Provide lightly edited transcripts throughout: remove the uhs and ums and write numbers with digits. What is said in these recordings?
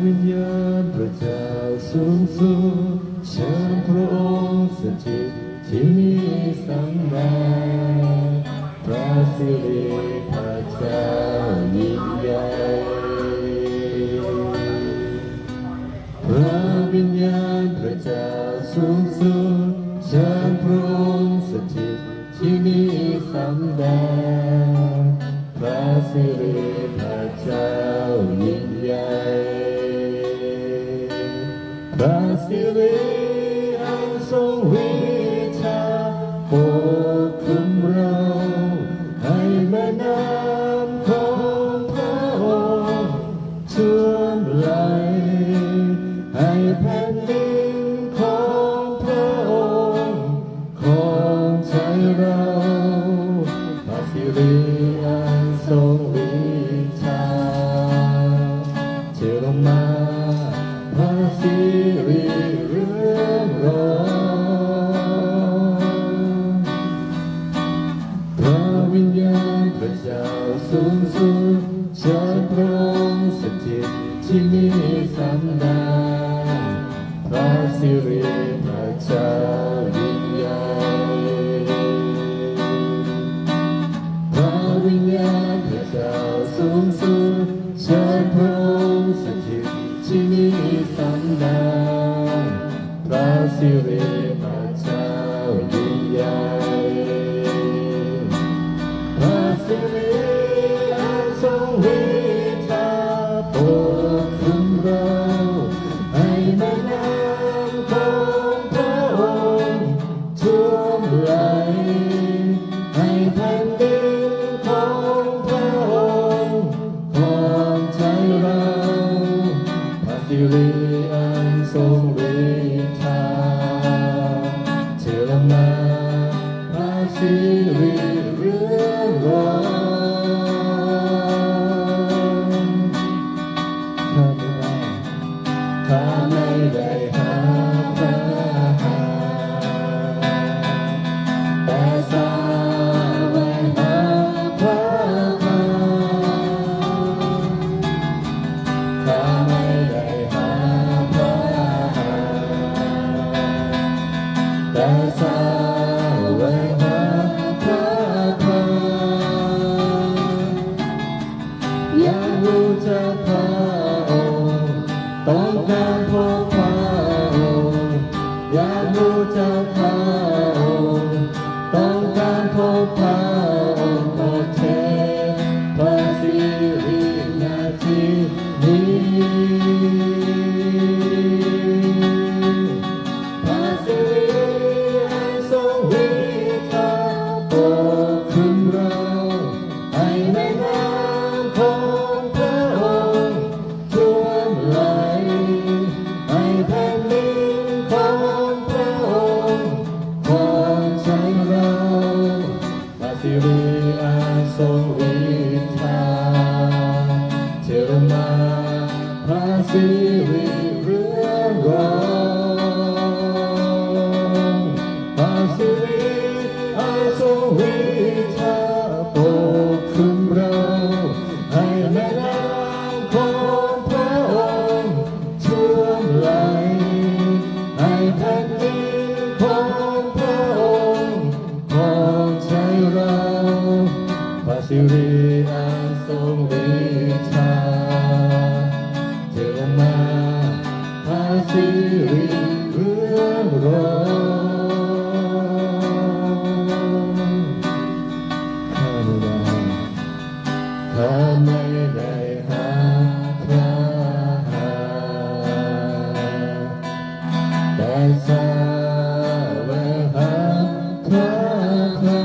วิญญาณพระเจ้าสูงสุดเชิญพระองค์สถิตที่นี่สังแด่พระสิริพระเจ้ายิ่งใหญ่พระวิญญาณพระเจ้าสูงสุดเชิญพระองค์สถิตที่นี่สังแด่พระสิริพระเจ้ายิ่งใหญ่พระสิริอันทรงฤทธาปกคลุมเราให้แม่น้ำของพระองค์ท่วมไหลให้แผ่นดินของพระองค์ของใจเราพระสิริอันทรงฤทธาเทลงมาพระสิริเรืองรองพระวิญญาณพระเจ้าสูงสุดเชิญพระองค์สถิตที่นี่สันดานพระสิริพระเจ้ายิ่งใหญ่พระวิญญาณพระเจ้าสูงสุดเชิญพระองค์สถิตที่นี่สันดานพระสิริพระเจ้ายิ่งใหญ่พระสิริอันทรงฤทธาปกคลุมเราให้แม่น้ำของพระองค์ท่วมไหลให้แผ่นดินของพระองค์ของใจเราพระสิริอันทรงฤทธาเทลงมาพระสิริเรืองรองข้าไม่ได้หาพระหาแต่สาวกหาพระหาข้าไม่ได้หาพระหาแต่สาวกหาพระหาอยากรู้จักพระองค์ต้องการพบพระองค์อยากรู้จักพระองค์ต้องการพบพระองค์โปรดเทพระสิรินาทีนี้พระสิริอันทรงฤทธาปกคลุมเราให้แม่น้ำของพระองค์ท่วมไหลให้แผ่นดินของพระองค์ของใจเราพระสิริอันทรงฤทธาเทลงมาพระสิริเรืองรองพระสิริอันทรงฤทธาปกคลุมเราให้แม่น้ำของพระองค์ท่วมไหลให้แผ่นดินของพระองค์ของใจเราพระสิริอันทรงฤทธาเทลงมาพระสิริเรืองรองข้าไม่ได้หาพระหาแต่สาวกหาพระหา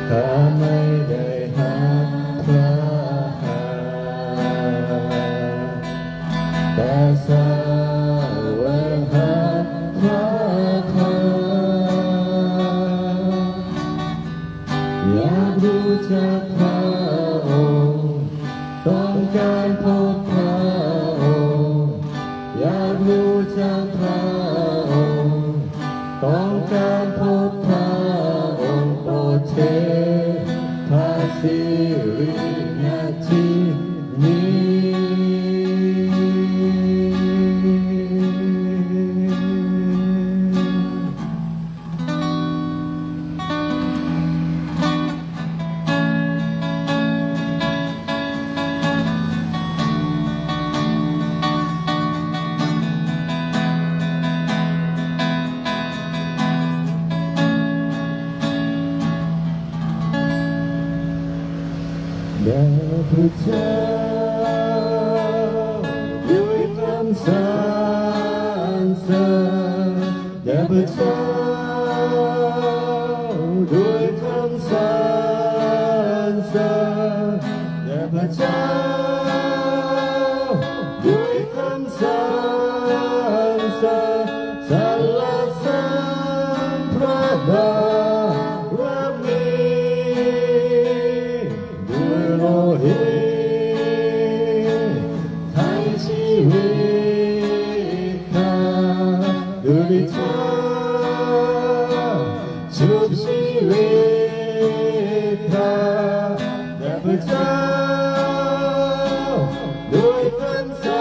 ข้าไม่ได้หาพระหาแต่สาวกหาพระหาอยากรู้จักพระองค์ต้องการพบพระองค์อยากรู้จักพระองค์ต้องการพบพระองค์โปรดเทพระสิรินาที แด่พระเจ้าด้วยคำสรรเสริญแด่พระเจ้าด้วยคำสรรเสริญแด่พระเจ้าด้วยคำสรรเสริญสรรเสริญพระบารมีด้วยโลหิตไถ่ชีวิตข้าด้วยเจ้าชุบชีวิตข้าแด่พระเจ้าด้วยคำสร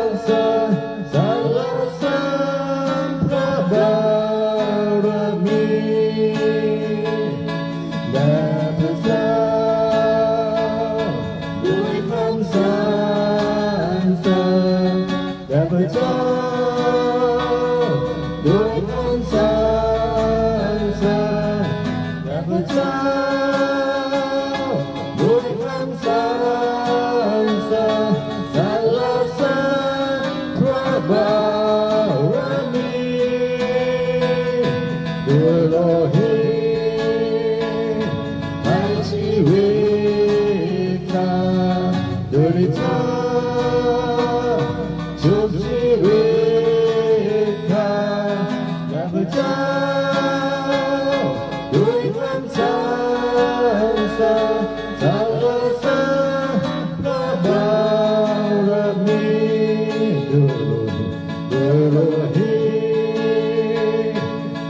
รเสริญสรรเสริญพระบารมีแด่พระเจ้าด้วยคำสรรเสริญแด่พระเจ้าด้วยคำสรรเสริญแด่พระเจ้าด้วยคำสรรเสริญสรรเสริญพระบารมีด้วยโลหิตไถ่ชีวิตข้าด้วยฤทธิ์เท้าชุบชีวิตข้าแด่พระเจ้าด้วยคำสรรเสริญสรรเสริญพระบารมีด้วยโลหิต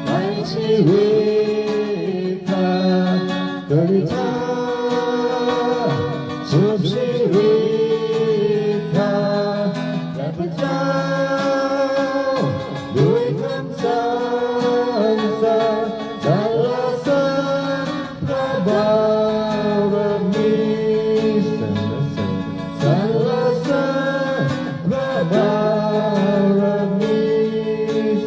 ไถ่ชีวิตข้าด้วยฤทธิ์เท้าชุบชีวิตข้าแด่พระเจ้าด้วยคำสรรเสริญสรรเสริญพระบารมีสรรเสริญสรรเสริญพระบารมี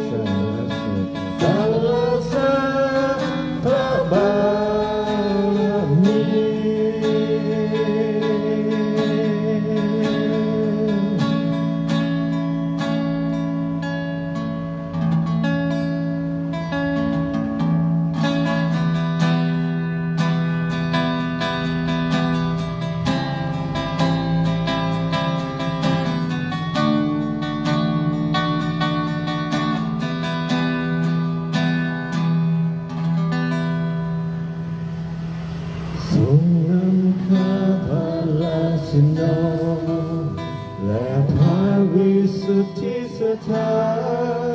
สรรเสริญสรรเสริญพระบารมี ทรงนำข้าพระราชนองและพระวิสุทธิสถาน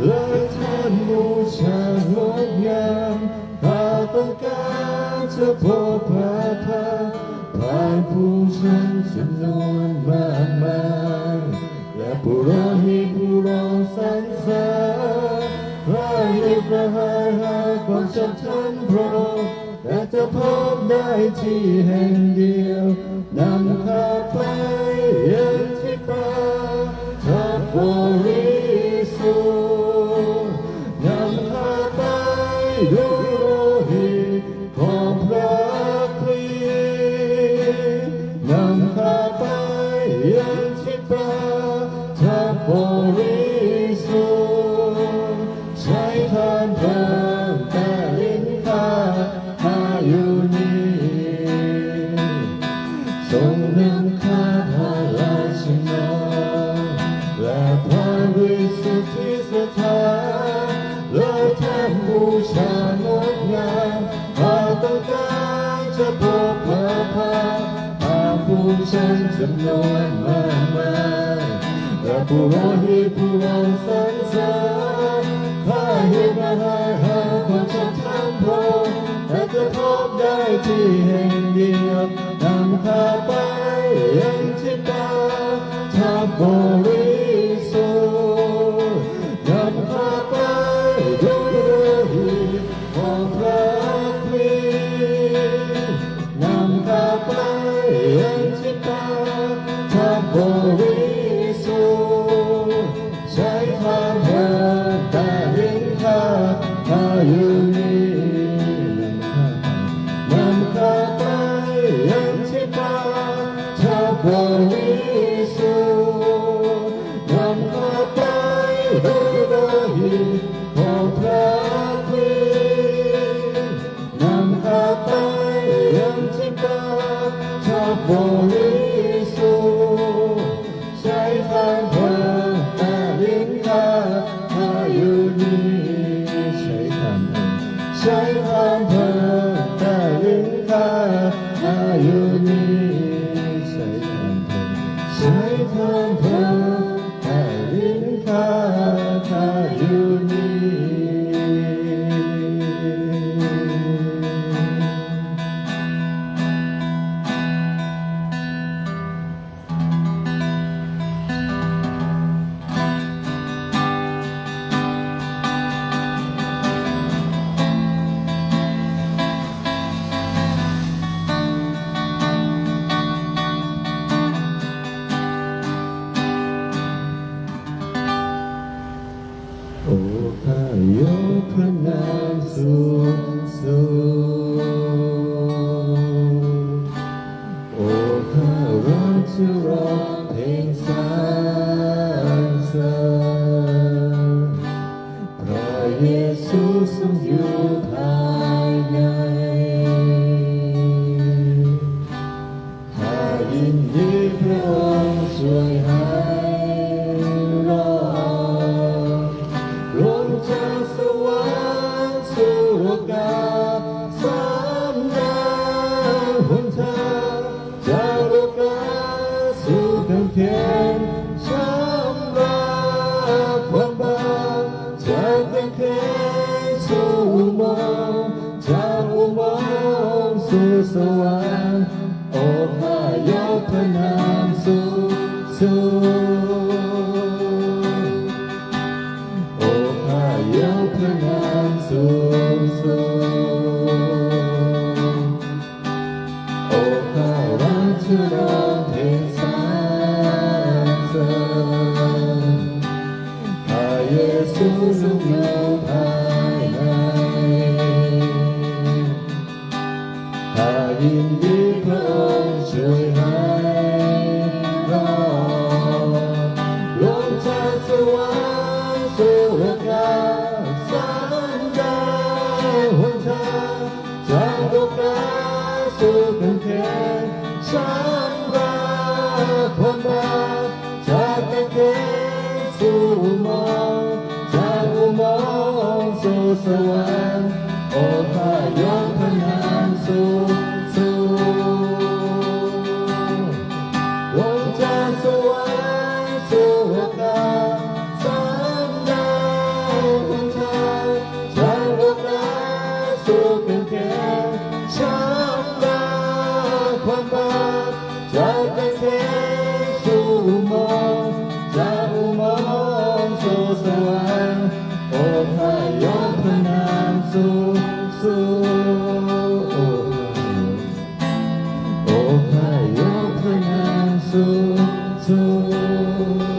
และท่านบูชางดงามข้าต้องการจะพบพระพักตร์ผ่านผู้ชันจำนวนมากมายและผู้รอให้ผู้รอสรรเสริญพระหิพระหายหาความชอบธรรมพระองค์แต่จะพบได้ที่แห่งเดียวนำข้าไปยังที่ป่าทับบริสุทธิ์นำข้าไปด้วยโลหิตของพระคริสต์นำข้าไปยังที่ป่าทับบริสุทธิ์ใช้ทานเพิ่มแต่ลิ้นข้าอยู่นี่ทรงนำข้าพระราชนองและพระวิสุทธิสถานและแทนบูชางดงามข้าต้องการจะพบพระพักตร์หาผู้ชันจำนวนมากมายและผู้รอให้ผู้รอสรรเสริญข้าหิพระหายหาความชอบธรรมพระองค์แต่จะพบได้ที่แห่งเดียวนำข้าไปยังที่ป่าทับบริสุทธิ์นำข้าไปด้วยโลหิตของพระคริสต์นำข้าไปยังที่ป่าทับบริสุทธิ์ใช้ทางเดินแต่ลิ้นข้าอยู่นี่นำข้าไป ข้าข้าอยู่นี่ใช้ทางเธอใช้ทางเธอให้ลิ้นข้าข้าอยู่นี่โอ้ข้ายกพระนามสูงสูงโอ้ข้ารักจะร้องเพลงสรรเสริญพระเยซูทรงอยู่ภายในข้ายินดีพระองค์ช่วยให้รอด ลงจากสวรรค์สู่โลกาสามดาวหนทางจากโลกาสู่กำแพงช้ำราความบางจากกำแพงสู่อุโมงค์จากอุโมงค์สู่สวรรค์โอ้ข้ายกพระนามสูงสูง โอ้ข้ายกพระนามสูงสูงโอ้ข้ารักจะร้องเพลงสรรเสริญพระเยซูทรงอยู่ภายในข้ายินดีพระองค์ช่วยให้รอดลงจากสวรรค์สู่โลกาสามดาวหนทางจากโลกาสู่กำแพงช้ำราความบางจากกำแพงสู่อุโมงค์จากอุโมงค์สู่สวรรค์โอ้ข้ายกพระนามสูงสูงลงจากสวรรค์สู่โลกาสามดาวหนทางจากโลกาสู่กำแพงช้ำราความบางจากกำแพงสู่อุโมงค์จากอุโมงค์สู่สวรรค์โอ้ข้ายกพระนามสูงสูงโอ้ข้ายกพระนามสูงสูง